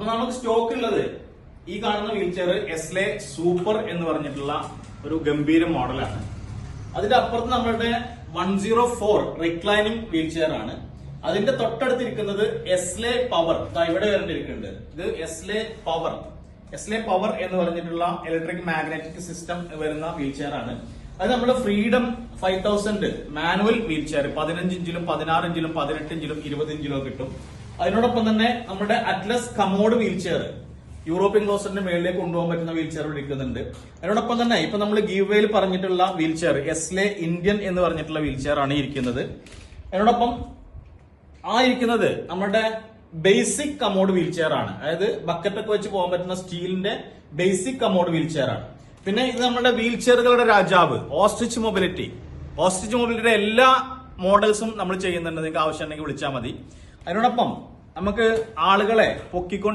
അപ്പൊ നമുക്ക് സ്റ്റോക്ക് ഉള്ളത് ഈ കാണുന്ന വീൽ ചെയർ എസ്ലെ സൂപ്പർ എന്ന് പറഞ്ഞിട്ടുള്ള ഒരു ഗംഭീര മോഡലാണ്. അതിന്റെ അപ്പുറത്ത് നമ്മളുടെ 104 റിക്ലൈനിങ് വീൽ ചെയർ ആണ്. അതിന്റെ തൊട്ടടുത്തിരിക്കുന്നത് എസ്ലെ പവർ, ഇവിടെ വരേണ്ടിരിക്കുന്നുണ്ട്. ഇത് എസ്ലെ പവർ എന്ന് പറഞ്ഞിട്ടുള്ള ഇലക്ട്രിക് മാഗ്നറ്റിക് സിസ്റ്റം വരുന്ന വീൽ ചെയർ ആണ്. അത് നമ്മുടെ ഫ്രീഡം 5000 മാനുവൽ വീൽ ചെയർ 15 ഇഞ്ചിലും 16 ഇഞ്ചിലും 18 ഇഞ്ചിലും 20 ഇഞ്ചിലും കിട്ടും. അതിനോടൊപ്പം തന്നെ നമ്മുടെ Atlas commode wheelchair European ക്ലോസറ്റിന്റെ മേളിലേക്ക് കൊണ്ടുപോകാൻ പറ്റുന്ന വീൽ ചെയർ വിളിക്കുന്നുണ്ട്. അതിനോടൊപ്പം തന്നെ ഇപ്പൊ നമ്മൾ ഗീവ് വേയിൽ പറഞ്ഞിട്ടുള്ള വീൽ ചെയർ എസ്ലെ ഇന്ത്യൻ എന്ന് പറഞ്ഞിട്ടുള്ള വീൽ ചെയർ ആണ് ഇരിക്കുന്നത്. അതിനോടൊപ്പം ഇരിക്കുന്നത് നമ്മുടെ ബേസിക് കമോഡ് വീൽ ചെയർ ആണ്. അതായത് ബക്കറ്റൊക്കെ വെച്ച് പോകാൻ പറ്റുന്ന സ്റ്റീലിന്റെ ബേസിക് കമോഡ് വീൽ ചെയർ ആണ്. പിന്നെ ഇത് നമ്മുടെ വീൽ ചെയറുകളുടെ രാജാവ് ഓസ്ട്രിച്ച് മൊബിലിറ്റിയുടെ എല്ലാ മോഡൽസും നമ്മൾ ചെയ്യുന്നുണ്ട്. നിങ്ങൾക്ക് ആവശ്യമുണ്ടെങ്കിൽ വിളിച്ചാൽ മതി. അതിനോടൊപ്പം നമുക്ക് ആളുകളെ പൊക്കിക്കൊണ്ട്